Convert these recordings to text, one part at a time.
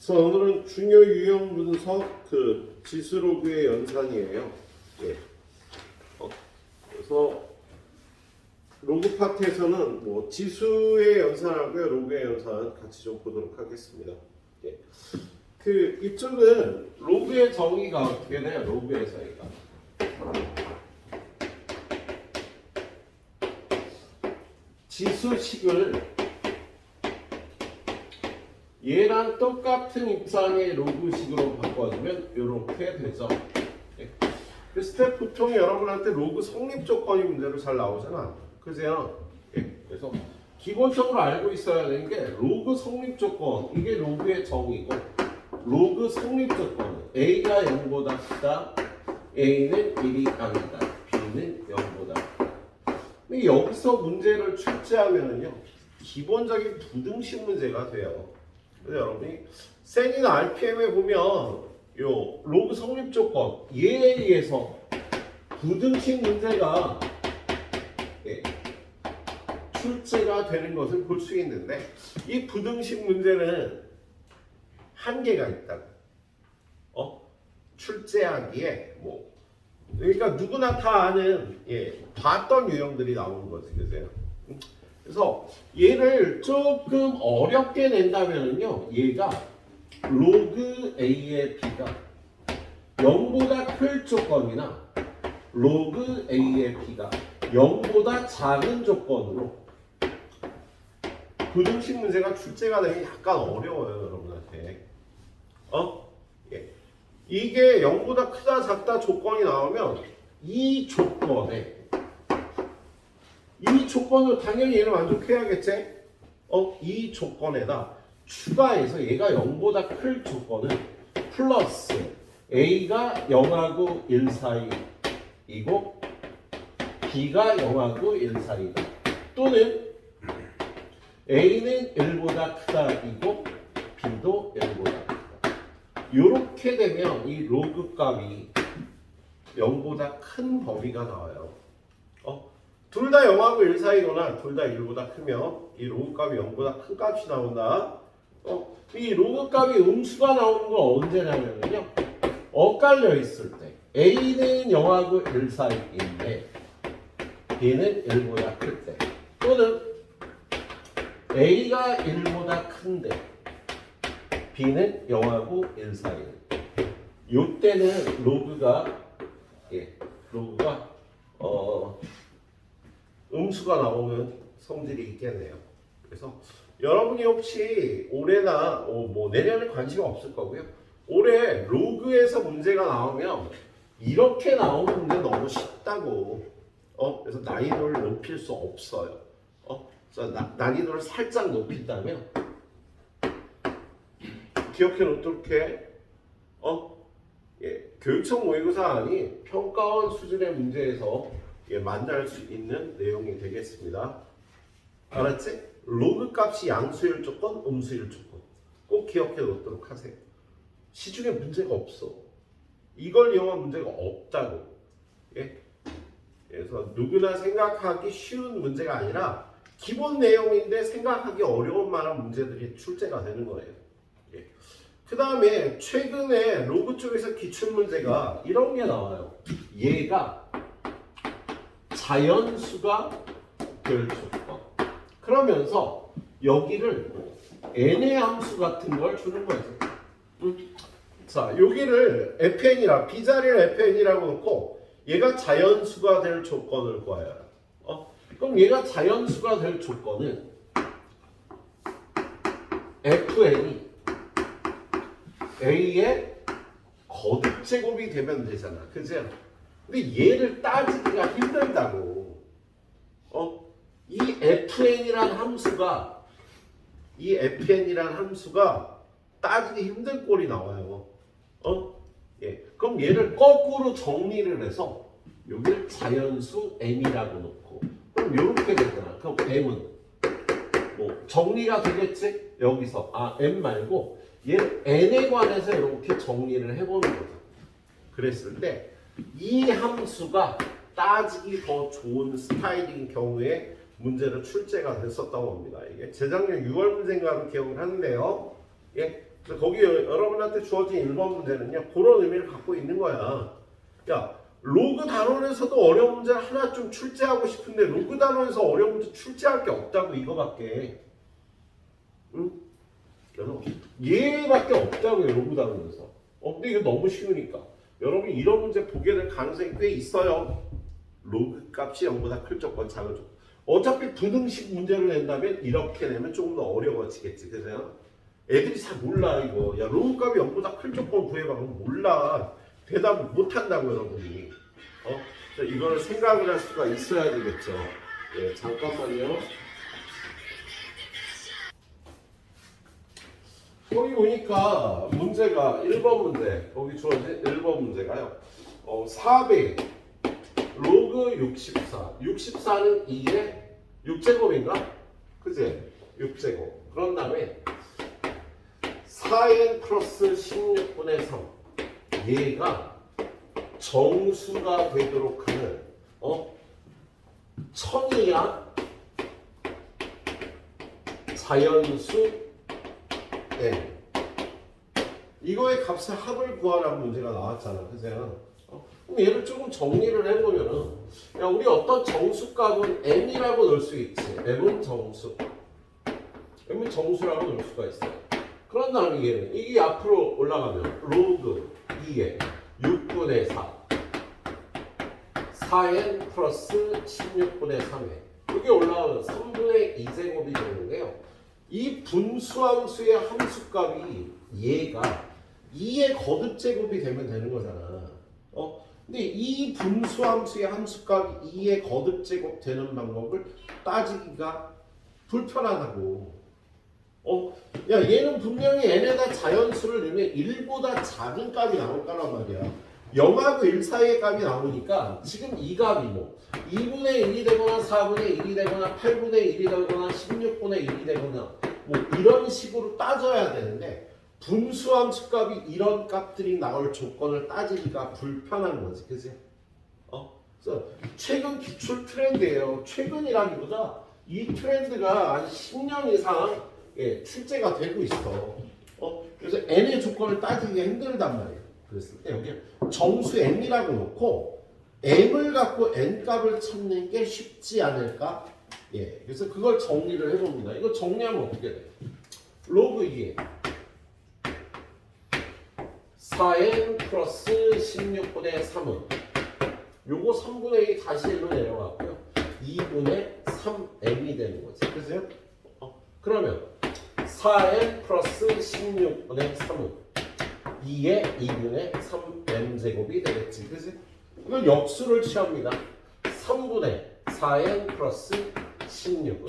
그래서 오늘은 중요 유형 분석 지수로그의 연산이에요. 예. 그래서 로그 파트에서는 뭐 지수의 연산하고요, 로그의 연산 같이 좀 보도록 하겠습니다. 예. 이쪽은 로그의 정의가 어떻게 돼요? 로그의 정의가 지수식을 얘랑 똑같은 입장의 로그식으로 바꿔주면 이렇게 되죠. 예. 그랬을 때 보통 여러분한테 로그 성립 조건이 문제로 잘 나오잖아. 그죠? 예. 그래서 기본적으로 알고 있어야 되는 게 로그 성립 조건, 이게 로그의 정의고, 로그 성립 조건은 A가 0보다 크다, A는 1이 아니다, B는 0보다 크다. 근데 여기서 문제를 출제하면요, 기본적인 부등식 문제가 돼요. 그래서 여러분이 센이나 RPM에 보면 요 로그 성립 조건 얘에 의해서 부등식 문제가 출제가 되는 것을 볼 수 있는데, 이 부등식 문제는 한계가 있다고. 출제하기에 그러니까 누구나 다 아는 봤던 유형들이 나오는 거지, 그죠? 그래서 얘를 조금 어렵게 낸다면요, 얘가 로그 A의 B가 0보다 클 조건이나 로그 A의 B가 0보다 작은 조건으로 부등식 문제가 출제가 되면 약간 어려워요, 여러분한테. 예. 이게 0보다 크다 작다 조건이 나오면 이 조건을 당연히 얘를 만족해야겠지? 이 조건에다 추가해서 얘가 0보다 클 조건은 플러스 A가 0하고 1 사이이고 B가 0하고 1 사이다. 또는 A는 1보다 크다이고 B도 1보다 크다. 이렇게 되면 이 로그 값이 0보다 큰 범위가 나와요. 둘 다 0하고 1 사이거나 둘 다 1보다 크면 이 로그 값이 0보다 큰 값이 나온다. 이 로그 값이 음수가 나오는 건 언제냐면요, 엇갈려 있을 때 A는 0하고 1 사이인데 B는 1보다 클 때, 또는 A가 1보다 큰데 B는 0하고 1 사이. 이때는 로그가 음수가 나오는 성질이 있겠네요. 그래서 여러분이 혹시 올해나 내년에 관심 없을 거고요, 올해 로그에서 문제가 나오면 이렇게 나오는 문제 너무 쉽다고. 그래서 난이도를 높일 수 없어요. 그래서 난이도를 살짝 높인다면 기억해 놓도록 해. 교육청 모의고사안이 평가원 수준의 문제에서 만날 수 있는 내용이 되겠습니다. 알았지? 로그 값이 양수일 조건, 음수일 조건 꼭 기억해 놓도록 하세요. 시중에 문제가 없어. 이걸 이용한 문제가 없다고. 그래서 누구나 생각하기 쉬운 문제가 아니라 기본 내용인데 생각하기 어려운 만한 문제들이 출제가 되는 거예요. 그 다음에 최근에 로그 쪽에서 기출문제가 이런 게 나와요. 얘가 자연수가 될 조건. 그러면서 여기를 n의 함수 같은 걸 주는 거죠. 자, 여기를 fn이라, b자리를 fn이라고 놓고 얘가 자연수가 될 조건을 구해요. 그럼 얘가 자연수가 될 조건은 fn이 A의 거듭 제곱이 되면 되잖아, 그죠? 근데 얘를 따지기가 힘들다고. 이 fn이란 함수가 따지기 힘든 꼴이 나와요. 그럼 얘를 거꾸로 정리를 해서 여기를 자연수 m이라고 놓고, 그럼 이렇게 되잖아. 그럼 m은 정리가 되겠지? 여기서 m 말고 얘를 n에 관해서 이렇게 정리를 해보는 거죠. 그랬을 때 이 함수가 따지기 더 좋은 스타일인 경우에 문제로 출제가 됐었다고 합니다. 이게 재작년 6월 문제인가로 기억을 하는데요. 그래서 거기 여러분한테 주어진 1번 문제는요. 그런 의미를 갖고 있는 거야. 야, 로그 단원에서도 어려운 문제 하나 좀 출제하고 싶은데 로그 단원에서 어려운 문제 출제할 게 없다고 이거밖에. 응? 그래서 얘밖에 없다고요. 로그 단원에서. 근데 이거 너무 쉬우니까. 여러분이 이런 문제 보게 될 가능성이 꽤 있어요. 로그 값이 0보다 클 조건, 작은 조건. 어차피 부등식 문제를 낸다면 이렇게 내면 조금 더 어려워지겠지. 그래서 애들이 잘 몰라 이거. 야, 로그 값이 0보다 클 조건 구해봐. 그럼 몰라. 대답 못 한다고 여러분이. 이거를 생각을 할 수가 있어야 되겠죠. 예, 잠깐만요. 거기 보니까 문제가 1번 문제, 거기 주어진 1번 문제가요. 4배 로그 64. 64는 2의 6제곱인가? 그지? 6제곱. 그런 다음에 4n 플러스 16분의 3. 얘가 정수가 되도록 하는 천이야 자연수 n. 이거의 값의 합을 구하라는 문제가 나왔잖아. 그죠? 그럼 얘를 조금 정리를 해보면은, 야, 우리 어떤 정수값은 n이라고 넣을 수 있지. m은 정수. m은 정수라고 넣을 수가 있어요. 그런 다음에 얘는 이게 앞으로 올라가면 로그 2에 6분의 4 4n 플러스 16분의 3에 여기 올라가면 3분의 2제곱이 되는데요. 이 분수함수의 함수값이 얘가 2의 거듭제곱이 되면 되는 거잖아. 근데 이 분수함수의 함수값이 2의 거듭제곱 되는 방법을 따지기가 불편하다고. 야, 얘는 분명히 n에다 자연수를 넣으면 1보다 작은 값이 나올 거란 말이야. 0하고 1 사이의 값이 나오니까 지금 이 값이 뭐 2분의 1이 되거나 4분의 1이 되거나 8분의 1이 되거나 16분의 1이 되거나 뭐 이런 식으로 따져야 되는데 분수함수 값이 이런 값들이 나올 조건을 따지기가 불편한 거지. 그치? 그래서 최근 기출 트렌드예요. 최근이라기보다 이 트렌드가 한 10년 이상 출제가 되고 있어. 그래서 n의 조건을 따지기가 힘들단 말이에요. 그랬을 때 여기 정수 n이라고 놓고 m을 갖고 n 값을 찾는 게 쉽지 않을까? 예, 그래서 그걸 정리를 해봅니다. 이거 정리하면 어떻게 돼? 로그 2에 4n 플러스 16분의 3은 요거 3분의 2 다시 1로 내려가고요. 2분의 3m이 되는 거지. 그죠? 그러면 4n 플러스 16분의 3은 2의 2분의 3m제곱이 되겠지. 그치? 이건 역수를 취합니다. 3분의 4n 플러스 16은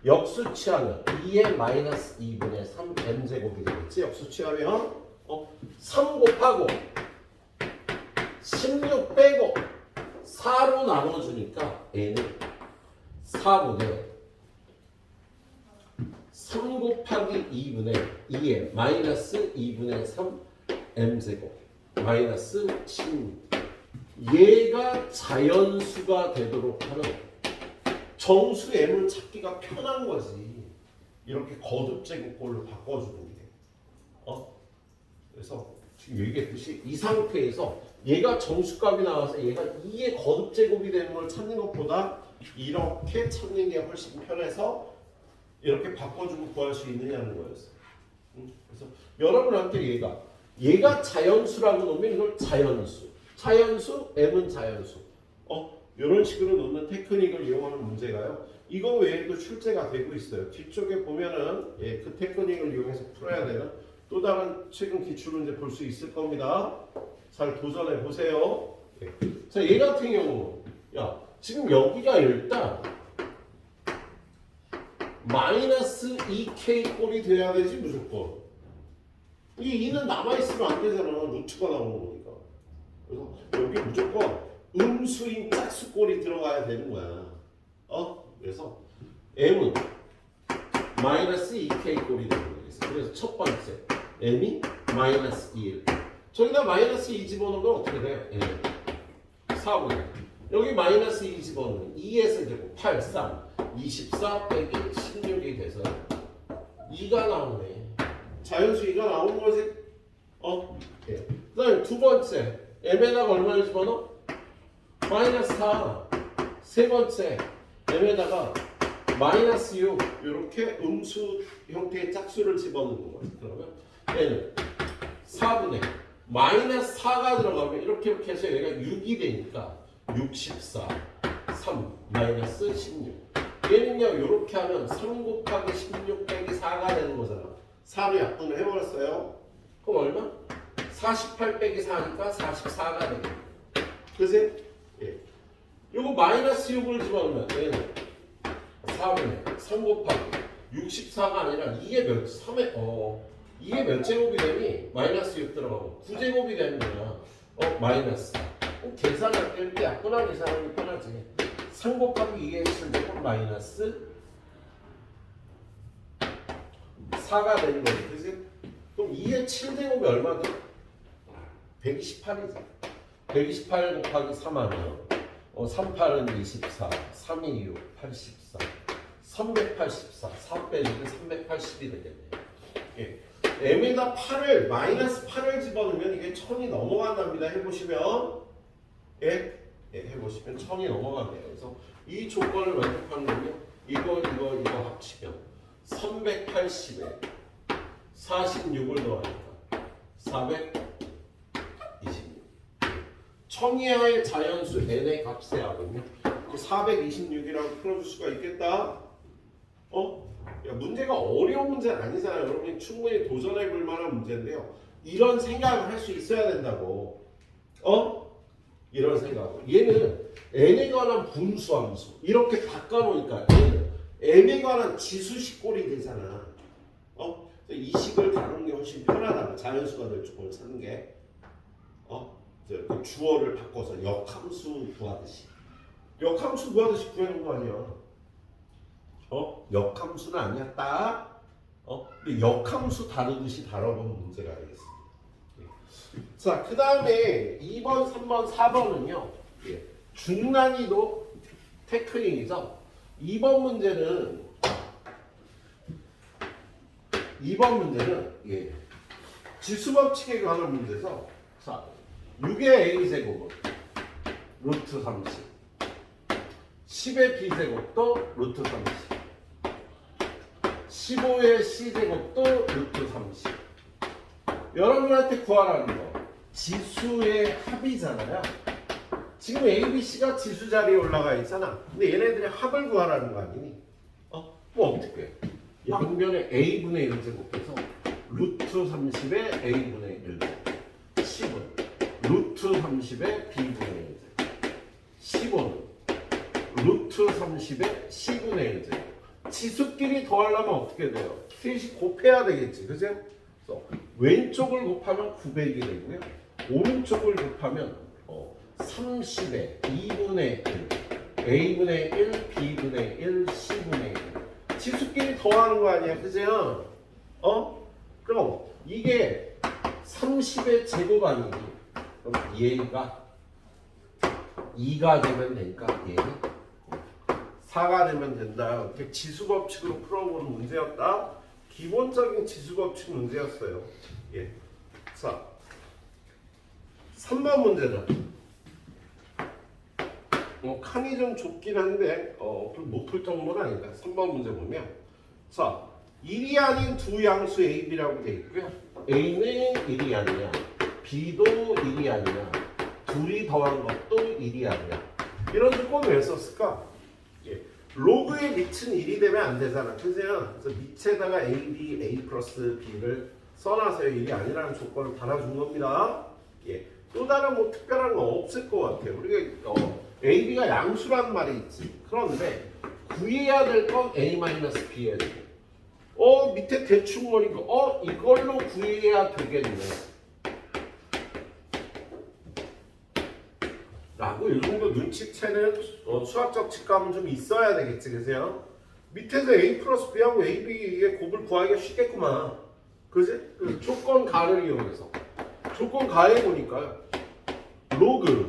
역수 취하면 2의 마이너스 2분의 3m제곱이 되겠지. 역수 취하면 3 곱하고 16 빼고 4로 나눠주니까 n은 4분의 3 곱하기 2분의 2의 마이너스 2분의 3m제곱 마이너스 16. 얘가 자연수가 되도록 하는 정수 m을 찾기가 편한 거지. 이렇게 거듭제곱꼴로 바꿔주는 게. 그래서 지금 얘기했듯이 이 상태에서 얘가 정수값이 나와서 얘가 2의 거듭제곱이 되는 걸 찾는 것보다 이렇게 찾는 게 훨씬 편해서 이렇게 바꿔주고 구할 수 있느냐는 거였어. 그래서 여러분한테 얘가 자연수라고 놓으면 이걸 자연수, m은 자연수. 이런 식으로 놓는 테크닉을 이용하는 문제가요. 이거 외에도 출제가 되고 있어요. 뒤쪽에 보면은 그 테크닉을 이용해서 풀어야 되는 또 다른 최근 기출 문제 볼 수 있을 겁니다. 잘 도전해 보세요. 자, 얘 같은 경우, 지금 여기가 일단 마이너스 2k 꼴이 돼야 되지 무조건. 이 2는 남아있으면 안 되잖아. 루트가 나오는 거니까. 그래서 여기 무조건 음수인 짝수 꼴이 들어가야 되는 거야. 그래서 m은 마이너스 2k 꼴이 되는 거겠어. 그래서 첫 번째 m이 마이너스 1. 저기다 마이너스 2 집어넣으면 어떻게 돼요? 4분의 여기 마이너스 2 집어넣으면 2에서 제곱 8, 3 24 빼기 16이 돼서 2가 나오네. 자연수 2가 나오는 거지. 예. 그 다음에 두 번째 m에다가 얼마를 집어넣어? 마이너스 4. 세 번째 m에다가 마이너스 6 이렇게 음수 형태의 짝수를 집어넣는 거지. 그러면 얘는 4분의 마이너스 4가 들어가면 이렇게 해서 얘가 6이 되니까 64 3 마이너스 16. 얘는요 이렇게 하면 3 곱하기 16 빼기 4가 되는 거잖아. 4로 약분을 해버렸어요. 그럼 얼마? 48 빼기 4니까 44가 되겠네. 그치? 예. 요거 마이너스 6을 집어넣으면 얘는 4분의 3 곱하기 64가 아니라 이게 몇, 3의, 이게 몇 제곱이 되니? 마이너스 6 들어가고 9제곱이 되는 거야. 마이너스 4. 계산할 때 이렇게 약분하게 계산하는 게 편하지. 3 곱하기 2의 7제곱 마이너스 4가 되는 거지. 그치? 그럼 2의 7제곱이 얼마죠? 128이지. 128 곱하기 3 하면 38은 24, 3이 6, 84, 384, 4 빼주면 380이 되겠네. 예. m에다 8을, 마이너스 8을 집어넣으면 이게 1000이 넘어간답니다. 해보시면. 예? 해보시면 1000이 넘어가네요. 그래서 이 조건을 만족하는 거면 이거 합치면 380에 46을 더하니까 426. 1000 이하의 자연수 n의 값의 합은요 426이라고 풀어줄 수가 있겠다. 야, 문제가 어려운 문제는 아니잖아요. 여러분이 충분히 도전해 볼 만한 문제인데요. 이런 생각을 할 수 있어야 된다고. 이런 생각을. 얘는 n에 관한 분수함수 이렇게 바꿔놓으니까 얘는 n에 관한 지수식 꼴이 되잖아. 이 식을 다루는 게 훨씬 편하다고. 자연수가 될 조건을 찾는 게. 주어를 바꿔서 역함수 구하듯이. 역함수 구하듯이 구해놓은 거 아니야. 역함수는 아니야. 딱. 근데 역함수 다루듯이 다뤄본 문제가 되겠어. 자, 그 다음에 2번, 3번, 4번은요. 중난이도 테크닉이죠. 2번 문제는 지수법칙에 관한 문제에서 자, 6의 a제곱은 루트 30, 10의 b제곱도 루트 30, 15의 c제곱도 루트 30. 여러분한테 구하라는 거 지수의 합이잖아요. 지금 a, b, c가 지수 자리에 올라가 있잖아. 근데 얘네들의 합을 구하라는 거 아니니? 뭐 어떻게 해? 양변에 a분의 1제곱해서 루트 30의 a분의 1제곱, 10은 루트 30의 b분의 1제곱, 15는 루트 30의 c분의 1제곱. 지수끼리 더하려면 어떻게 돼요? 셋이 곱해야 되겠지. 그죠? 그래서 왼쪽을 곱하면 900이 되고요. 오른쪽을 곱하면 30의 2분의 1, a분의 1, b분의 1, c분의 1. 지수끼리 더하는 거 아니야. 그죠? 그럼 이게 30의 제곱 아니니? 그럼 얘가 2가 되면 되니까 얘는 4가 되면 된다. 이렇게 지수법칙으로 풀어보는 문제였다. 기본적인 지수법칙 문제였어요. 자, 3번 문제는 칸이 좀 좁긴 한데 못 풀 정도는 아니다. 3번 문제 보면 자, 1이 아닌 두 양수 A, B라고 되어 있고요. A는 1이 아니야. B도 1이 아니야. 둘이 더한 것도 1이 아니야. 이런 조건을 왜 썼을까? 로그의 밑은 1이 되면 안 되잖아. 그죠? 그래서 밑에다가 A, B, A 플러스 B를 써놔서 1이 아니라는 조건을 달아준 겁니다. 또 다른 뭐 특별한 거 없을 것 같아요. 우리가 A, B가 양수란 말이 있지. 그런데 구해야 될 건 A-B예요. 밑에 대충 보니까 이걸로 구해야 되겠네. 라고 이 정도 눈치채는 수학적 직감은 좀 있어야 되겠지. 그세요? 밑에서 A 플러스 B하고 A, B의 곱을 구하기가 쉽겠구만. 그지? 조건 가를 이용해서. 조건 가해 보니까 로그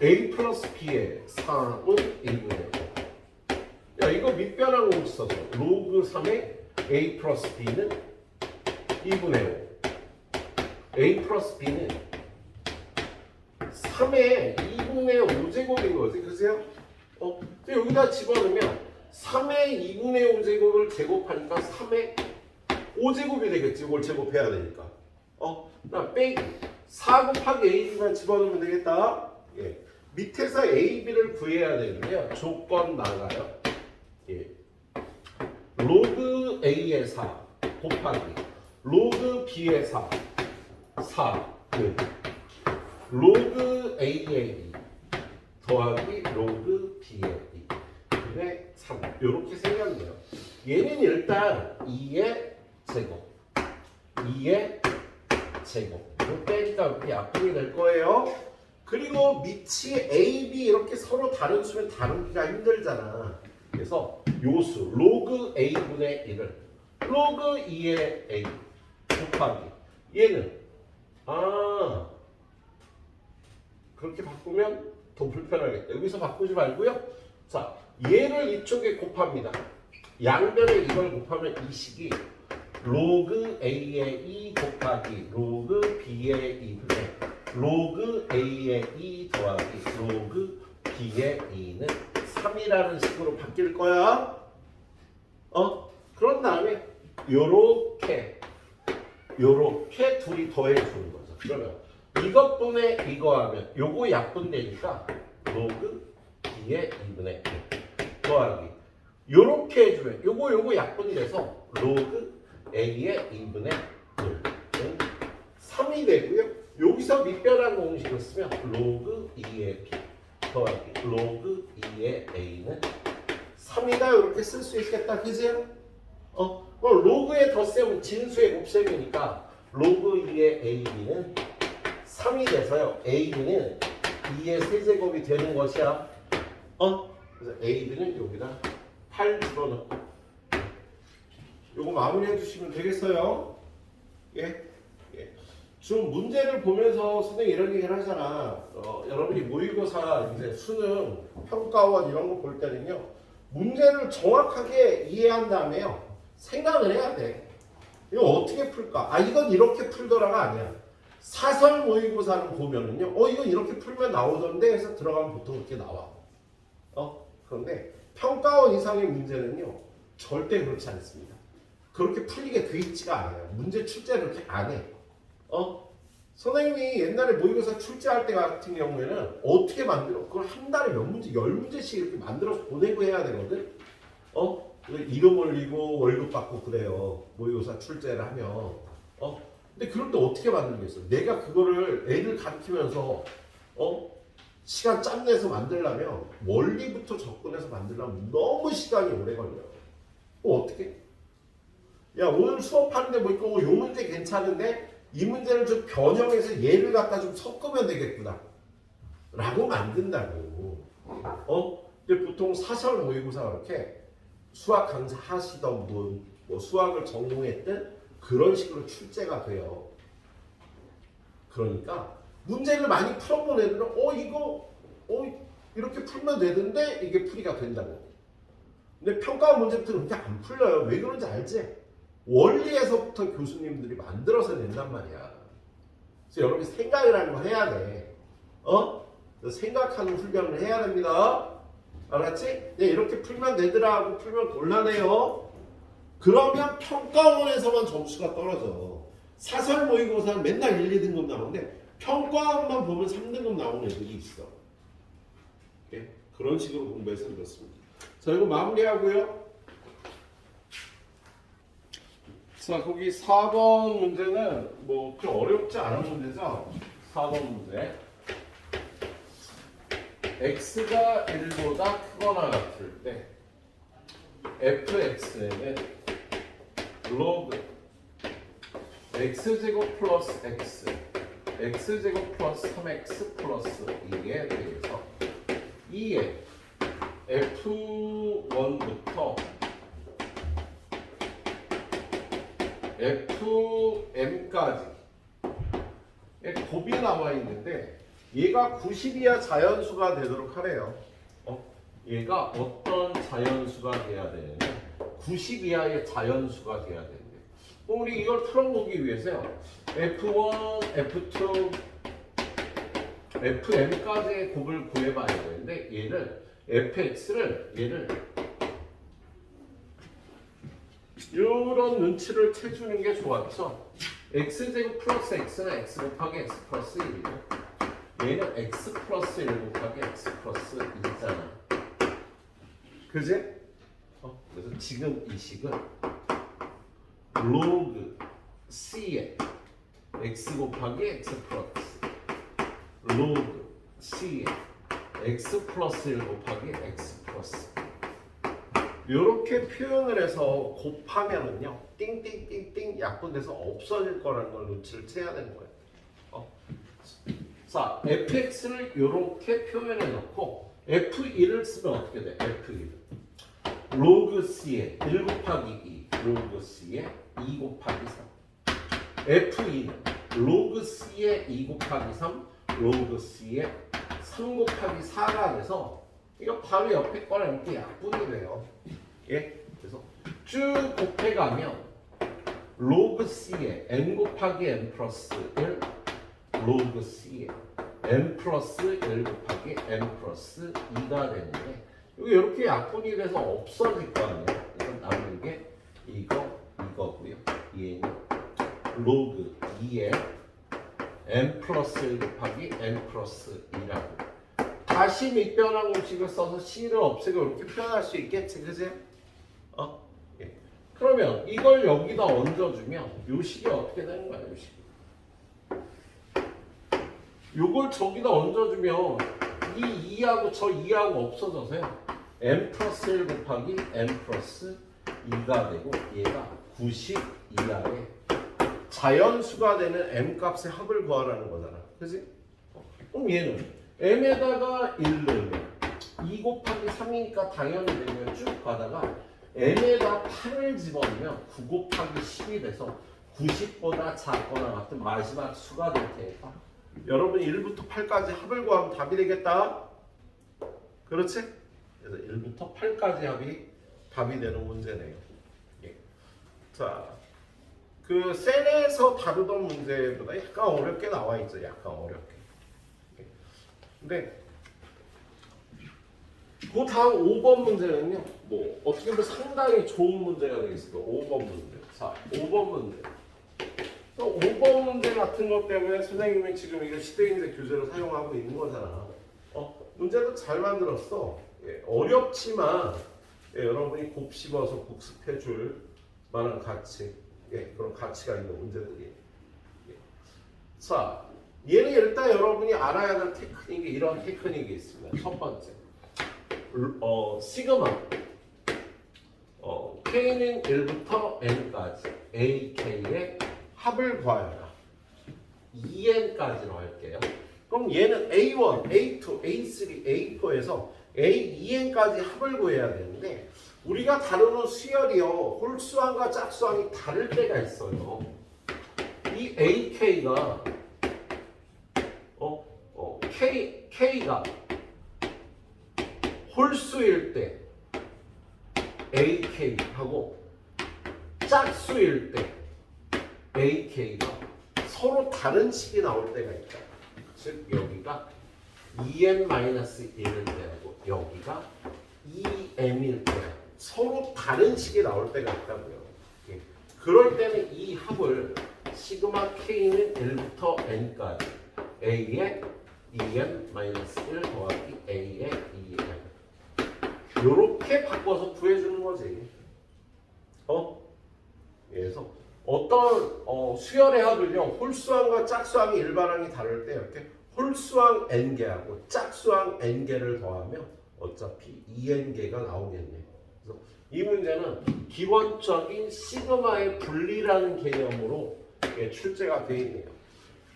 A 플러스 B의 3은 A분의 1. 야, 이거 밑변환 공식 써서 로그 3의 A 플러스 B는 2분의 5. A 플러스 B는 3의 2분의 5제곱인 거지. 그죠? 여기다 집어넣으면 3의 2분의 5제곱을 제곱하니까 3의 5제곱이 되겠지. 이걸 제곱해야 되니까. 그다음 빼기 4 곱하기 AB만 집어넣으면 되겠다. 예. 밑에서 AB를 구해야 되는데요. 조건 나가요. 예. 로그 A의 4 곱하기 로그 B의 4 그 로그 A의 2 더하기 로그 B의 2 그게 3 이렇게 생겼네요. 얘는 일단 2의 제곱 2의 제곱 이거 빼니까 이렇게 약분이 될 거예요. 그리고 밑이 A, B 이렇게 서로 다른 수면 다루기가 힘들잖아. 그래서 요수 로그 A분의 1을 로그 2의 A 곱하기 얘는 그렇게 바꾸면 더 불편하겠다. 여기서 바꾸지 말고요. 자, 얘를 이쪽에 곱합니다. 양변에 이걸 곱하면 이 식이 로그 A의 2 곱하기 로그 B의 2분의 로그 A의 2 더하기 로그 B의 2는 3이라는 식으로 바뀔 거야. 그런 다음에 요렇게 둘이 더해 주는 거죠. 그러면 이것분의 이거 하면 요거 약분되니까 로그 B의 2분의 1 더하기 요렇게 해주면 요거 약분돼서 로그 A의 2분의 1은 3이 되고요. 여기서 밑변환 공식을 쓰면 로그 2의 B 더하기 로그 2의 A는 3이다 이렇게 쓸 수 있겠다. 그죠? 그럼 로그의 덧셈은 진수의 곱셈이니까 로그 2의 AB는 3이 돼서요. AB는 2의 세제곱이 되는 것이야. 그래서 AB는 여기다 8 집어넣고 요거 마무리해 주시면 되겠어요. 예. 좀 문제를 보면서 선생님이 이런 얘기를 하잖아. 여러분이 모의고사 이제 수능 평가원 이런 거 볼 때는요. 문제를 정확하게 이해한 다음에요. 생각을 해야 돼. 이거 어떻게 풀까? 이건 이렇게 풀더라가 아니야. 사설 모의고사를 보면은요. 이건 이렇게 풀면 나오던데 해서 들어가면 보통 이렇게 나와. 그런데 평가원 이상의 문제는요. 절대 그렇지 않습니다. 그렇게 풀리게 돼 있지가 않아요. 문제 출제를 그렇게 안 해. 선생님이 옛날에 모의고사 출제할 때 같은 경우에는 어떻게 만들어? 그걸 한 달에 몇 문제, 10문제씩 이렇게 만들어서 보내고 해야 되거든? 이름 올리고 월급 받고 그래요. 모의고사 출제를 하면. 근데 그럴 때 어떻게 만들겠어? 내가 그거를 애를 가르치면서, 시간 짬 내서 만들려면, 원리부터 접근해서 만들려면 너무 시간이 오래 걸려요. 어떻게? 야, 오늘 수업하는데 뭐 있고, 요 문제 괜찮은데, 이 문제를 좀 변형해서 얘를 갖다 좀 섞으면 되겠구나 라고 만든다고. 근데 보통 사설 모의고사 그렇게 수학 강사 하시던 분, 뭐 수학을 전공했던 그런 식으로 출제가 돼요. 그러니까 문제를 많이 풀어본 애들은 이렇게 풀면 되는데 이게 풀이가 된다고. 근데 평가 문제부터는 그렇게 안 풀려요. 왜 그런지 알지? 원리에서부터 교수님들이 만들어서 낸단 말이야. 그래서 여러분이 생각을 하는 거 해야 돼. 생각하는 훈련을 해야 됩니다. 알았지? 이렇게 풀면 되더라 하고 풀면 곤란해요. 그러면 평가원에서만 점수가 떨어져. 사설 모의고사는 맨날 1, 2등급 나오는데 평가원만 보면 3등급 나오는 애들이 있어. 그런 식으로 공부해서 그렇습니다. 자, 이거 마무리하고요. 자, 거기 4번 문제는 뭐 좀 어렵지 않은 문제죠. 4번 문제. x가 1보다 크거나 같을 때 fx는 log x제곱 플러스 x x제곱 플러스 3x 플러스 2에 대해서 2의 f1부터 fm까지 곱이 나와 있는데 얘가 90 이하 자연수가 되도록 하래요. 얘가 어떤 자연수가 돼야 되느냐? 90 이하의 자연수가 돼야 되는데 그럼 우리 이걸 풀어보기 위해서요. F1, F2, Fm까지의 곱을 구해봐야 되는데 얘를 fx를 얘를 이런 눈치를 채주는 게 좋았죠. x제곱 플러스 x는 x 곱하기 x 플러스 1이고 얘는 x 플러스 1 곱하기 x 플러스 2잖아. 그지? 그래서 지금 이 식은 로그 c에 x 곱하기 x 플러스 로그 c에 x 플러스 1 곱하기 x 플러스 이렇게 표현을 해서 곱하면은요 띵띵띵띵 약분돼서 없어질 거라는 걸 눈치를 채야 되는 거예요. 자, fx를 이렇게 표현해 놓고 f1을 쓰면 어떻게 돼? f1 로그 c에 1 곱하기 2 로그 c에 2 곱하기 3 f2는 로그 c에 2 곱하기 3 로그 c에 3 곱하기 4가 돼서 이거 바로 옆에 거랑 이렇게 약분이 돼요. 예? 그래서 쭉 곱해가면 로그 c에 n 곱하기 n 플러스 1 로그 c에 n 플러스 1 곱하기 n 플러스 2가 되는데 이게 이렇게 약분이 돼서 없어질 거 아니에요. 그래서 남는 게 이거고요. 얘는 로그 2에 n 플러스 1 곱하기 n 플러스 2라고 다시 밑변환 공식을 써서 c를 없애고 이렇게 표현할 수 있겠지, 그지? 예. 그러면 이걸 여기다 얹어주면 요 식이 어떻게 되는 거야, 요 식? 요걸 저기다 얹어주면 이 2하고 저 2하고 없어져서요. n 플러스 1 곱하기 n 플러스 2가 되고 얘가 92하에 자연수가 되는 m 값의 합을 구하라는 거잖아. 그지? 그럼 얘는 m에다가 1 넣으면 2 곱하기 3이니까 당연히 되면 쭉 가다가 m에다 8을 집어넣으면 9 곱하기 10이 돼서 90보다 작거나 같은 마지막 수가 될 테니까 여러분 1부터 8까지 합을 구하면 답이 되겠다. 그렇지? 그래서 1부터 8까지 합이 답이 되는 문제네요. 예. 자, 그 셀에서 다루던 문제보다 약간 어렵게 나와 있죠. 약간 어렵게. 예. 근데 그 다음 5번 문제는요. 뭐 어떻게 보면 상당히 좋은 문제가 되겠습니다. 5번 문제. 자, 5번 문제. 5번 문제 같은 것 때문에 선생님이 지금 이거 시대인재 교재를 사용하고 있는 거잖아. 문제도 잘 만들었어. 예, 어렵지만 예, 여러분이 곱씹어서 복습해 줄 만한 가치, 예, 그런 가치가 있는 문제들이에요. 예. 자, 얘는 일단 여러분이 알아야 할 테크닉이 이런 테크닉이 있습니다. 첫 번째, 시그마 k는 1부터 n까지 ak의 합을 구하여라. 2n까지로 할게요. 그럼 얘는 A1, A2, A3, A4에서 A2n까지 합을 구해야 되는데 우리가 다루는 수열이요. 홀수항과 짝수항이 다를 때가 있어요. 이 AK가 K가 홀수일 때 AK하고 짝수일 때 AK가 서로 다른 식이 나올 때가 있다. 즉 여기가 2n-1일 때하고 여기가 2m일 때 서로 다른 식이 나올 때가 있다고요. 예. 그럴 때는 이 합을 시그마 k는 1부터 n까지 a의 2n-1 더하기 a의 2n 요렇게 바꿔서 구해주는 거지. 그래서 어떤 수열의 합을요 홀수항과 짝수항이 일반항이 다를 때 이렇게 홀수항 n개하고 짝수항 n개를 더하면 어차피 2n개가 나오겠네. 그래서 이 문제는 기본적인 시그마의 분리라는 개념으로 출제가 되어 있네요.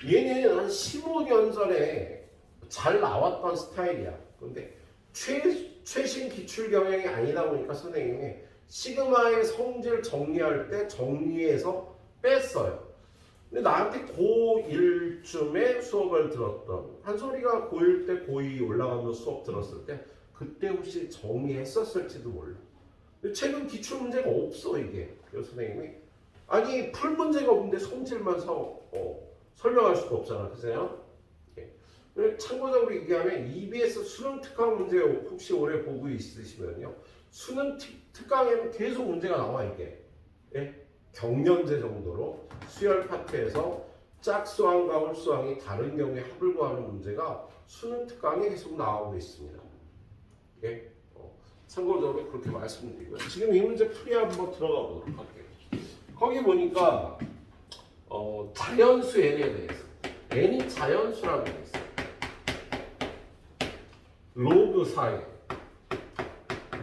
얘는 한 15년 전에 잘 나왔던 스타일이야. 근데 최신 기출 경영이 아니다 보니까 선생님이 시그마의 성질 정리할 때 정리해서 뺐어요. 근데 나한테 고1쯤에 수업을 들었던 한솔이가 고1 때 고2 올라가면서 수업 들었을 때 그때 혹시 정리했었을지도 몰라. 근데 최근 기출 문제가 없어 이게. 그래서 선생님이 아니 풀 문제가 없는데 성질만 설명할 수가 없잖아, 그죠? 참고적으로 얘기하면 EBS 수능 특강 문제 혹시 올해 보고 있으시면요, 수능 특강에는 계속 문제가 나와 이게. 예? 경련제 정도로 수열 파트에서 짝수항과 홀수항이 다른 경우에 합을 구하는 문제가 수능 특강에 계속 나오고 있습니다. 예? 참고적으로 그렇게 말씀드리고요. 지금 이 문제 풀이 한번 들어가 보도록 할게요. 거기 보니까 자연수 n에 대해서 n이 자연수라고 되어 있어요. 로그 4에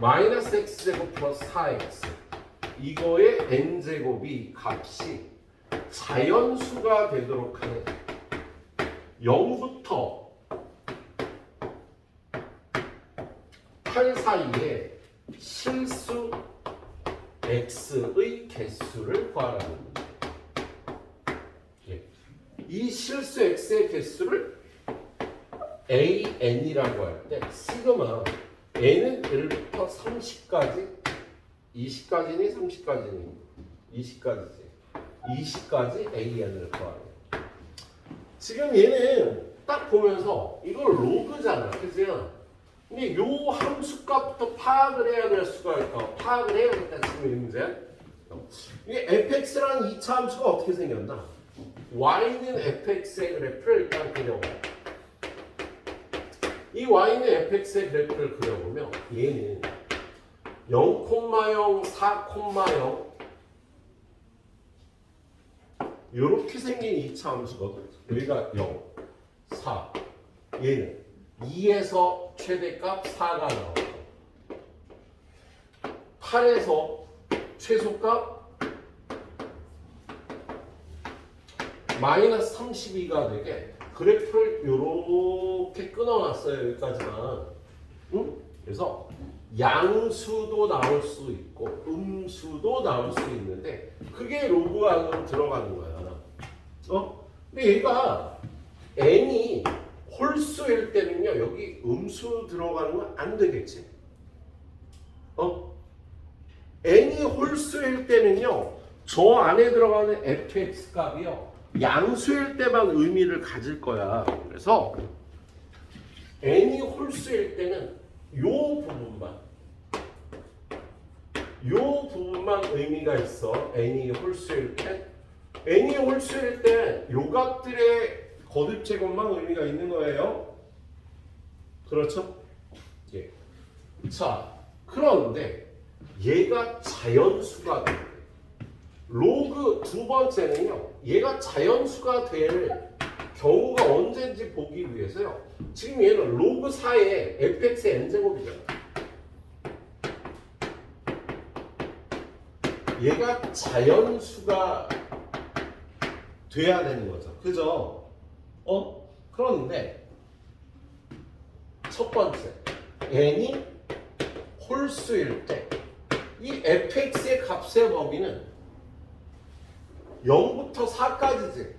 마이너스 x제곱 플러스 4x 이거의 n제곱이 값이 자연수가 되도록 하는 0부터 8 사이에 실수 x의 개수를 구하라는 문제. 이 실수 x의 개수를 an이라고 할 때 시그마 n은 1부터 30까지 20까지니 30까지니 20까지지 20까지 an을 구하래요. 지금 얘는 딱 보면서 이걸 로그잖아, 그죠? 근데 요 함수값부터 파악을 해야 될 수가 있고 파악을 해야겠다 지금 이 문제. 이게 fx라는 2차 함수가 어떻게 생겼나? y는 fx의 그래프를 일단 그려봐요. 이 y는 fx의 그래프를 그려보면 얘는 0,0, 4,0 이렇게 생긴 2차 함수거든. 여기가 0, 4 얘는 2에서 최대값 4가 나오고 8에서 최소값 마이너스 32가 되게 그래프를 이렇게 끊어놨어요. 여기까지만. 응? 그래서 양수도 나올 수 있고 음수도 나올 수 있는데 그게 로그 안으로 들어가는 거야. 근데 얘가 n이 홀수일 때는요, 여기 음수 들어가는 건 안 되겠지. n이 홀수일 때는요, 저 안에 들어가는 fx 값이요, 양수일 때만 의미를 가질 거야. 그래서 n이 홀수일 때는 요 부분만 의미가 있어. n이 홀수일 때. n이 홀수일 때 요 값들의 거듭 제곱만 의미가 있는 거예요. 그렇죠? 예. 자, 그런데 얘가 자연수가 돼. 로그 두 번째는요, 얘가 자연수가 될 경우가 언제인지 보기 위해서요, 지금 얘는 로그 4의 fx의 n제곱이잖아. 얘가 자연수가 돼야 되는 거죠. 그죠? 그런데 첫 번째, n이 홀수일 때 이 fx의 값의 범위는 0부터 4까지지.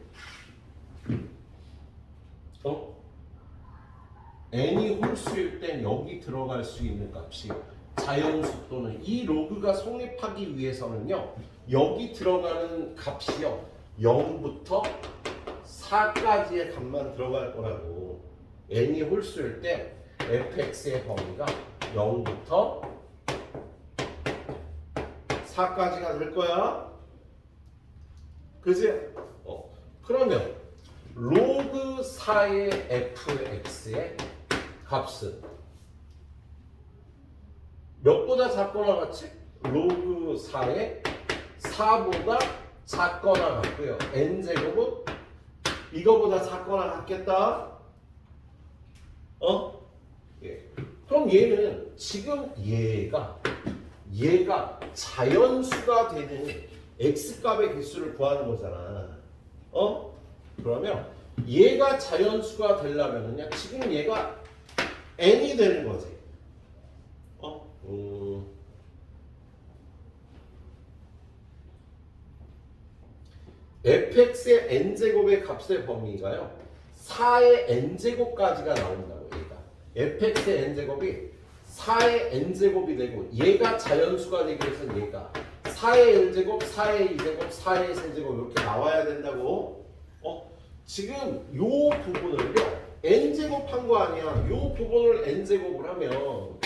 n이 홀수일 땐 여기 들어갈 수 있는 값이 자연수 또는 이 로그가 성립하기 위해서는요, 여기 들어가는 값이요 0부터 4까지의 값만 들어갈 거라고. n이 홀수일 때 fx의 범위가 0부터 4까지가 될 거야. 그지? 그러면 로그 4의 fx의 값은 몇보다 작거나 같지? 로그 4의 4보다 작거나 같고요. n제곱은 이거보다 작거나 같겠다. 예. 그럼 얘는 지금 얘가 자연수가 되는 x값의 개수를 구하는 거잖아. 그러면 얘가 자연수가 되려면은요, 지금 얘가 n이 되는 거지. fx의 n제곱의 값의 범위가요, 4의 n제곱까지가 나온다고. 얘가 fx의 n제곱이 4의 n제곱이 되고 얘가 자연수가 되기 위해서 얘가 4의 1제곱, 4의 2제곱, 4의 세제곱 이렇게 나와야 된다고. 지금 요 부분을요 n제곱 한 거 아니야. 요 부분을 n제곱을 하면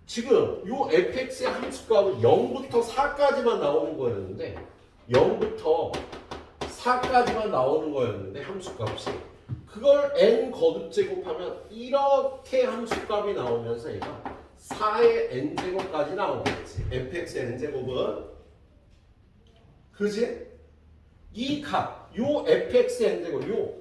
지금 요 fx의 함수값은 0부터 4까지만 나오는 거였는데 0부터 4까지만 나오는 거였는데 함수값이 그걸 n 거듭 제곱하면 이렇게 함수값이 나오면서 얘가 4의 n제곱까지 나오겠지. fx의 n제곱은 그지? 이 값, 요 fx의 n제곱, 요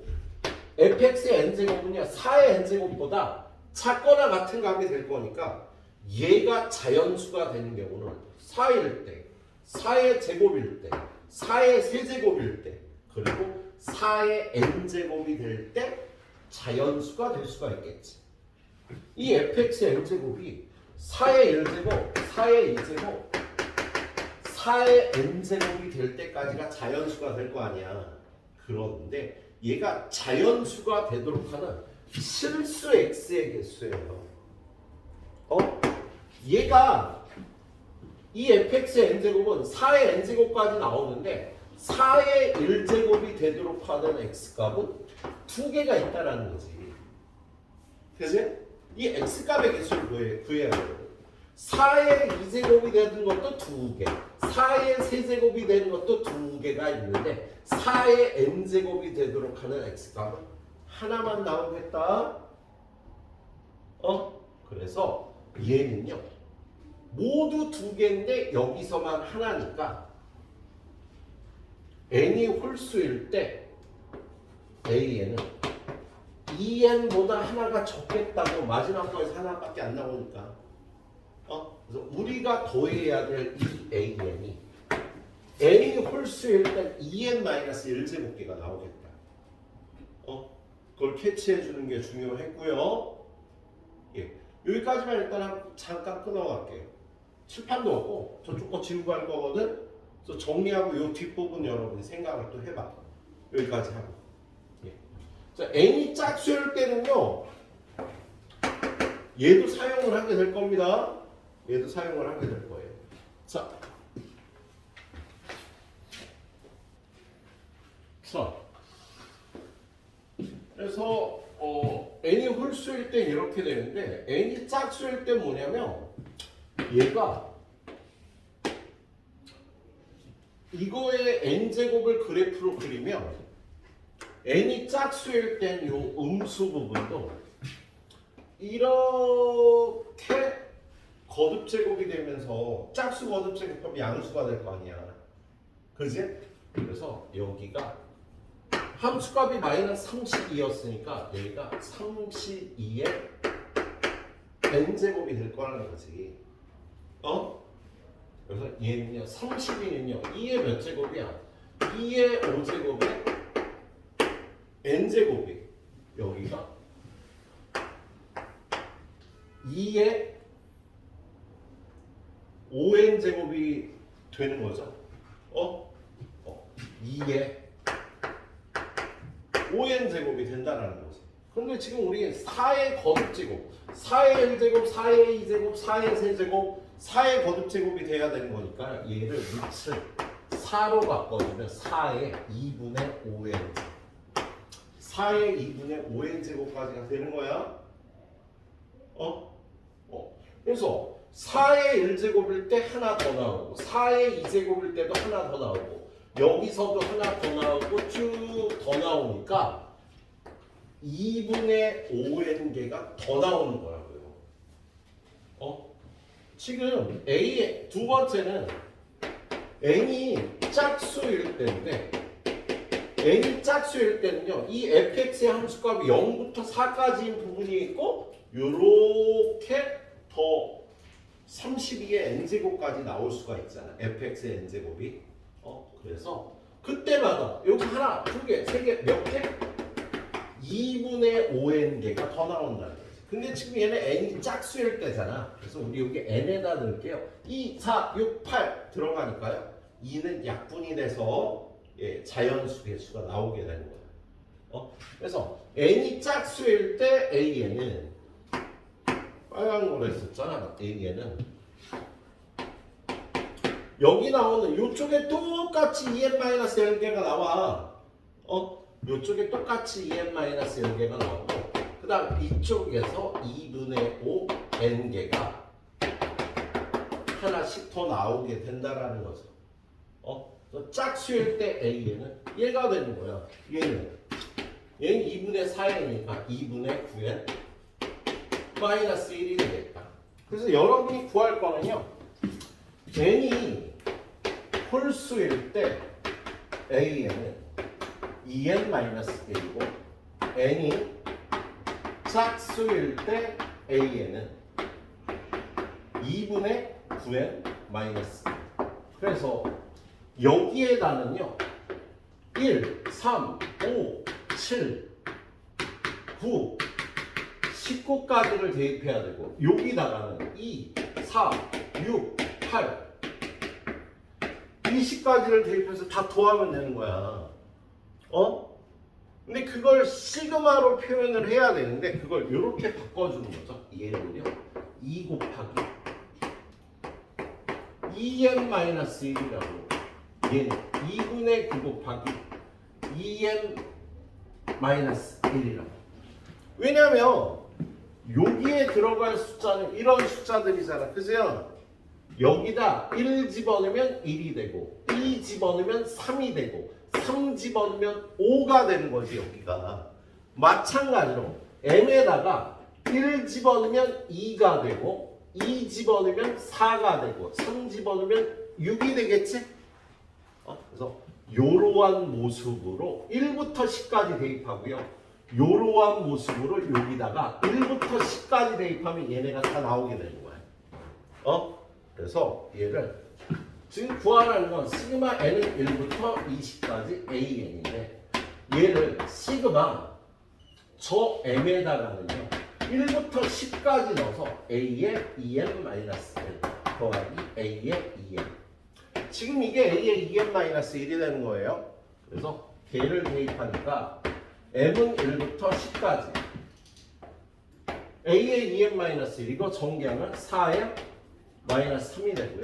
fx의 n제곱은요 4의 n제곱보다 작거나 같은 값이 될 거니까 얘가 자연수가 되는 경우는 4일 때, 4의 제곱일 때, 4의 세제곱일 때, 그리고 4의 n제곱이 될 때 자연수가 될 수가 있겠지. 이 fx의 n제곱이 4의 1제곱, 4의 2제곱, 4의 n제곱이 될 때까지가 자연수가 될 거 아니야. 그런데 얘가 자연수가 되도록 하는 실수 x의 개수예요. 얘가 이 fx의 n제곱은 4의 n제곱까지 나오는데 4의 1제곱이 되도록 하는 x값은 두 개가 있다라는 거지. 그치? 이 x값의 개수를 구해야 돼요. 4의 2제곱이 되는 것도 두 개, 4의 세제곱이 되는 것도 두 개가 있는데 4의 n제곱이 되도록 하는 x값은 하나만 나오겠다. 그래서 얘는요 모두 두 개인데 여기서만 하나니까 n이 홀수일 때 a는 2n보다 하나가 적겠다고. 마지막 거에서 하나밖에 안 나오니까. 그래서 우리가 더해야 될 이 an이 n이 홀수일 때 2n-1제곱계가 나오겠다. 그걸 캐치해 주는 게 중요했고요. 예, 여기까지만 일단 잠깐 끊어갈게요. 칠판도 없고 저쪽 거 지우고 할 거거든. 그래서 정리하고 요 뒷부분 여러분이 생각을 또 해봐. 여기까지 하고. 예. 자, n이 짝수일 때는요 얘도 사용을 하게 될 겁니다. 얘도 사용을 하게 될 거예요. 자, 그래서 n이 홀수일 때 이렇게 되는데 n이 짝수일 때 뭐냐면 얘가 이거의 n제곱을 그래프로 그리면 n이 짝수일 땐 요 음수 부분도 이렇게 거듭제곱이 되면서 짝수 거듭제곱하면 양수가 될 거 아니야. 그지? 그래서 여기가 함수값이 마이너스 32였으니까 여기가 32의 n제곱이 될 거라는 거지. 그래서 얘는요 32는요 2의 몇 제곱이야? 2의 5제곱에 n제곱이 여기가 2의 5n제곱이 되는 거죠. 2의 5n제곱이 된다는 거지. 그런데 지금 우리 4의 거듭제곱, 4의 1제곱, 4의 2제곱, 4의 세제곱, 4의 거듭제곱이 돼야 되는 거니까 얘를 밑을 4로 바꿔주면 4의 2분의 5n 4의 2분의 5n제곱까지가 되는 거야. 그래서 4의 1제곱일 때 하나 더 나오고 4의 2제곱일 때도 하나 더 나오고 여기서도 하나 더 나오고 쭉 더 나오니까 2분의 5n개가 더 나오는 거라고요. 지금 A 두 번째는 n이 짝수일 때인데 n이 짝수일 때는요 이 fx의 함수값이 0부터 4까지인 부분이 있고 요렇게 더 32의 n제곱까지 나올 수가 있잖아. fx의 n제곱이. 그래서 그때마다 여기 하나, 두 개, 세 개, 몇 개? 2분의 5n개가 더 나온다는 거지. 근데 지금 얘는 n이 짝수일 때잖아. 그래서 우리 여기 n에다 넣을게요. 2, 4, 6, 8 들어가니까요. 2는 약분이 돼서 자연수 개수가 나오게 되는 거야. 그래서 n이 짝수일 때 an은 빨간 거로 했었잖아. an은 여기 나오는 요쪽에 똑같이 2n-1개가 나와. 요쪽에 똑같이 2n-1개가 나오고 그 다음 이쪽에서 2분의 5 n개가 하나씩 더 나오게 된다라는 거죠. 짝수일 때 a는 얘가 되는 거야. 얘는 2분의 4n이니까 2분의 9n 마이너스 1이 되겠다. 그래서 여러분이 구할 거는요. n이 홀수일 때 a는 2n-1이고 n이 짝수일 때 a는 2분의 9n-1. 그래서 여기에다는요 1, 3, 5, 7, 9, 19까지를 대입해야 되고 여기다가는 2, 4, 6, 8, 20까지를 대입해서 다 더하면 되는 거야. 근데 그걸 시그마로 표현을 해야 되는데 그걸 이렇게 바꿔주는 거죠. 얘를요 2 곱하기 2n-1이라고 얘는 2분의 9 곱하기 2n-1이라고. 왜냐면 여기에 들어갈 숫자는 이런 숫자들이잖아. 그죠? 여기다 1 집어넣으면 1이 되고 2 집어넣으면 3이 되고 3 집어넣으면 5가 되는 거지. 여기가 마찬가지로 m에다가 1 집어넣으면 2가 되고 2 집어넣으면 4가 되고 3 집어넣으면 6이 되겠지? 그래서 요러한 모습으로 1부터 10까지 대입하고요. 요러한 모습으로 여기다가 1부터 10까지 대입하면 얘네가 다 나오게 되는 거야. 그래서 얘를 지금 구하라는 건 시그마 n은 1부터 20까지 an인데 얘를 시그마 저 m에다가는요 1부터 10까지 넣어서 a의 2n-1 더하기 a의 2n. 지금 이게 a의 2n-1이 되는 거예요. 그래서 걔를 대입하니까 m은 1부터 10까지 a의 2n-1 이거 정리하면 4n 마이너스 3이 되고요.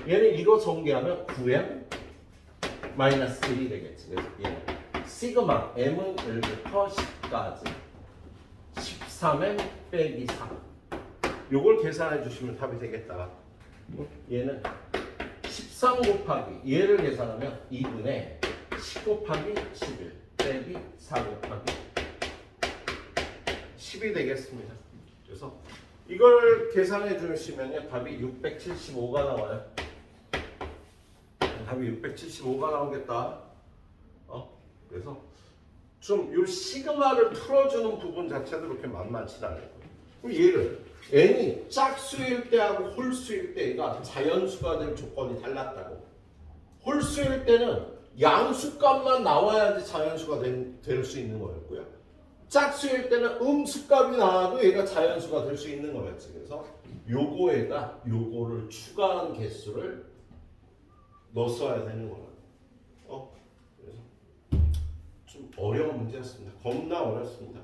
얘는 이거 정리하면 9m 마이너스 1이 되겠지. 그래서 얘는 시그마 m은 1부터 10까지 13m 빼기 4. 요걸 계산해 주시면 답이 되겠다. 얘는 13 곱하기 얘를 계산하면 2분의 10 곱하기 11 빼기 4 곱하기 10이 되겠습니다. 그래서 이걸 계산해 주시면 답이 675가 나와요. 답이 675가 나오겠다. 그래서 좀 요 시그마를 풀어주는 부분 자체도 그렇게 만만치 않아요. 그럼 얘를 n이 짝수일 때하고 홀수일 때가 자연수가 될 조건이 달랐다고. 홀수일 때는 양수값만 나와야지 자연수가 될 수 있는 거였고요. 짝수일 때는 음수값이 나와도 얘가 자연수가 될 수 있는 거였지. 그래서 요거에다 요거를 추가한 개수를 넣었어야 되는 거야. 그래서 좀 어려운 문제였습니다. 겁나 어렵습니다.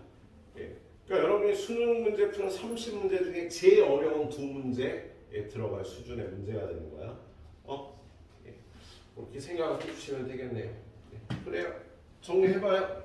예. 그러니까 여러분이 수능 문제 푸는 30문제 중에 제일 어려운 두 문제에 들어갈 수준의 문제가 되는 거야. 예. 그렇게 생각해 주시면 되겠네요. 예. 그래요. 정리해봐요.